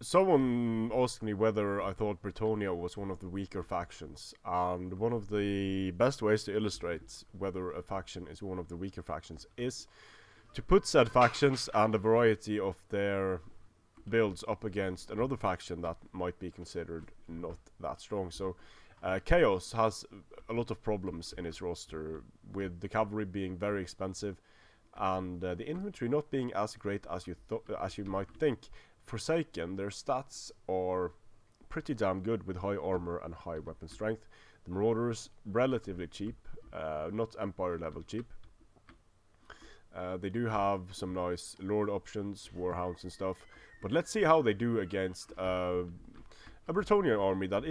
Someone asked me whether I thought Brettonia was one of the weaker factions, and one of the best ways to illustrate whether a faction is one of the weaker factions is to put said factions and a variety of their builds up against another faction that might be considered not that strong. So Chaos has a lot of problems in its roster, with the cavalry being very expensive and the infantry not being as great as you might think. Forsaken, their stats are pretty damn good with high armor and high weapon strength. The Marauders, relatively cheap, not Empire level cheap. They do have some nice Lord options, Warhounds and stuff. But let's see how they do against a Brettonian army that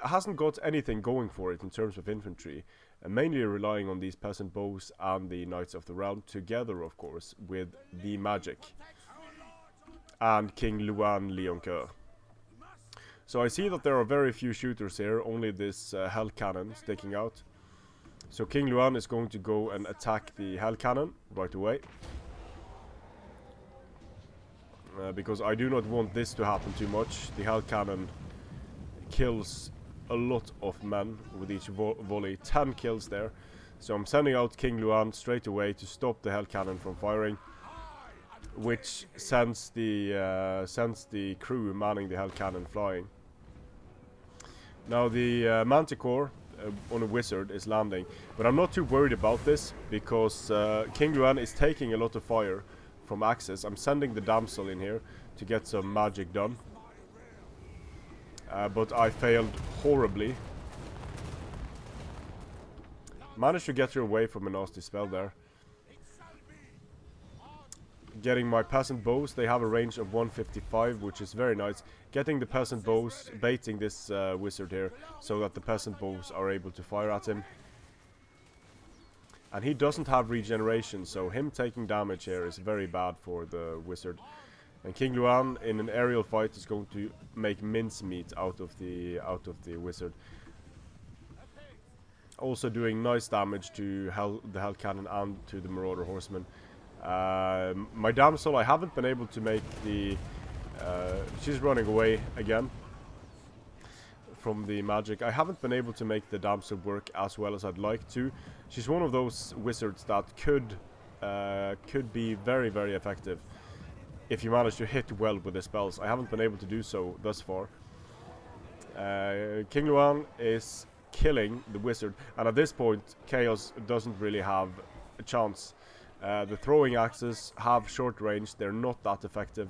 hasn't got anything going for it in terms of infantry. Mainly relying on these peasant bows and the Knights of the Realm, together of course with the magic and King Luan Leoncoeur. So I see that there are very few shooters here, only this Hell Cannon sticking out. So King Luan is going to go and attack the Hell Cannon right away. Because I do not want this to happen too much. The Hell Cannon kills a lot of men with each volley, 10 kills there. So I'm sending out King Luan straight away to stop the Hell Cannon from firing, which sends the crew manning the Hell Cannon flying. Now the Manticore on a wizard is landing, but I'm not too worried about this because King Luan is taking a lot of fire from axes. I'm sending the damsel in here to get some magic done, but I failed horribly. Managed to get her away from a nasty spell there. Getting my peasant bows, they have a range of 155, which is very nice. Getting the peasant bows, baiting this wizard here, so that the peasant bows are able to fire at him. And he doesn't have regeneration, so him taking damage here is very bad for the wizard. And King Luan in an aerial fight is going to make mincemeat out of the wizard. Also doing nice damage to the Hell Cannon and to the Marauder Horseman. My damsel, I haven't been able to make the... she's running away again from the magic. I haven't been able to make the damsel work as well as I'd like to. She's one of those wizards that could be very, very effective if you manage to hit well with the spells. I haven't been able to do so thus far. King Luan is killing the wizard, and at this point Chaos doesn't really have a chance. The throwing axes have short range, they're not that effective.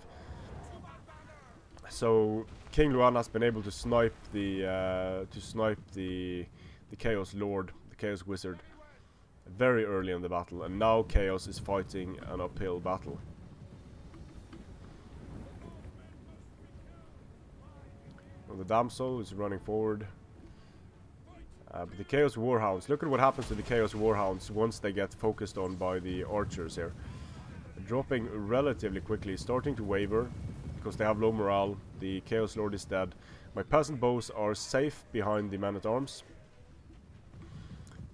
So King Luan has been able to snipe the Chaos Lord, the Chaos Wizard, very early in the battle, and now Chaos is fighting an uphill battle. Well, the damsel is running forward. But the Chaos Warhounds, look at what happens to the Chaos Warhounds once they get focused on by the archers here. Dropping relatively quickly, starting to waver because they have low morale. The Chaos Lord is dead. My peasant bows are safe behind the men-at-arms,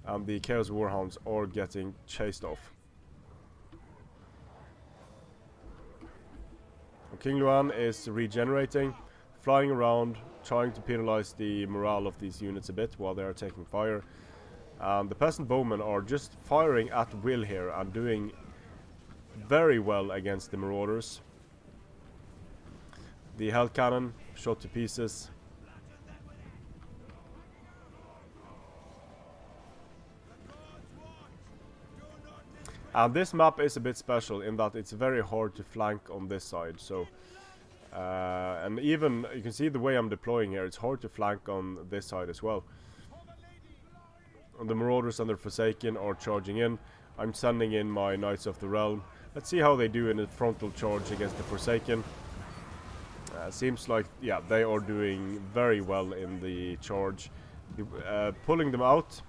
and the Chaos Warhounds are getting chased off. King Luan is regenerating, flying around, trying to penalize the morale of these units a bit while they are taking fire. And the peasant bowmen are just firing at will here and doing very well against the marauders. The Hell Cannon shot to pieces. And this map is a bit special in that it's very hard to flank on this side, so and even you can see the way I'm deploying here, it's hard to flank on this side as well. And the Marauders and the Forsaken are charging in. I'm sending in my Knights of the Realm. Let's see how they do in a frontal charge against the Forsaken. Seems like, yeah, they are doing very well in the charge. Pulling them out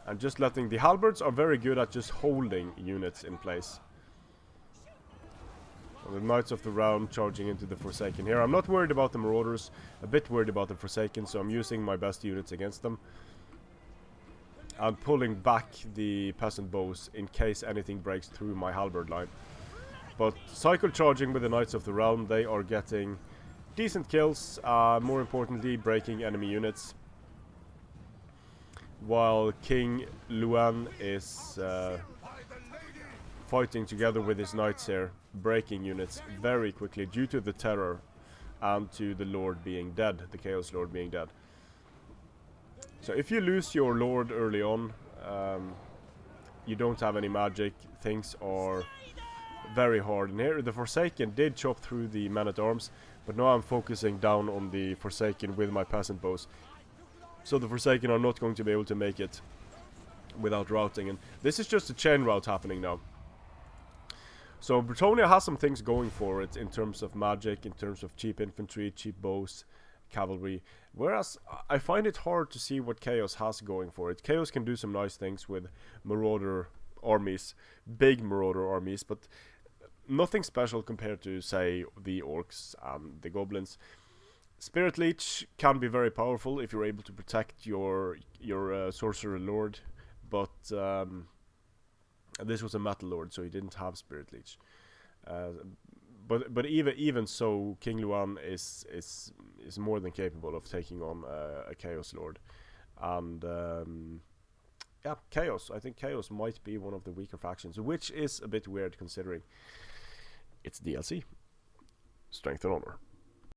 and just letting... The halberds are very good at just holding units in place. The Knights of the Realm charging into the Forsaken here. I'm not worried about the Marauders, a bit worried about the Forsaken, so I'm using my best units against them. And pulling back the peasant bows in case anything breaks through my halberd line. But cycle charging with the Knights of the Realm, they are getting decent kills, more importantly breaking enemy units, while King Luan is fighting together with his knights here, breaking units very quickly due to the terror and to the Lord being dead, the Chaos Lord being dead. So if you lose your Lord early on, you don't have any magic, things are very hard. And here the Forsaken did chop through the men-at-arms, but now I'm focusing down on the Forsaken with my peasant bows. So the Forsaken are not going to be able to make it without routing, and this is just a chain route happening now. So Brettonia has some things going for it in terms of magic, in terms of cheap infantry, cheap bows, cavalry, whereas I find it hard to see what Chaos has going for it. Chaos can do some nice things with marauder armies, big marauder armies, but nothing special compared to, say, the orcs and the goblins. Spirit Leech can be very powerful if you're able to protect your sorcerer lord, but this was a metal lord, so he didn't have Spirit Leech. But even so, King Luan is more than capable of taking on a Chaos Lord, and yeah, Chaos. I think Chaos might be one of the weaker factions, which is a bit weird considering it's DLC. Strength and Honor.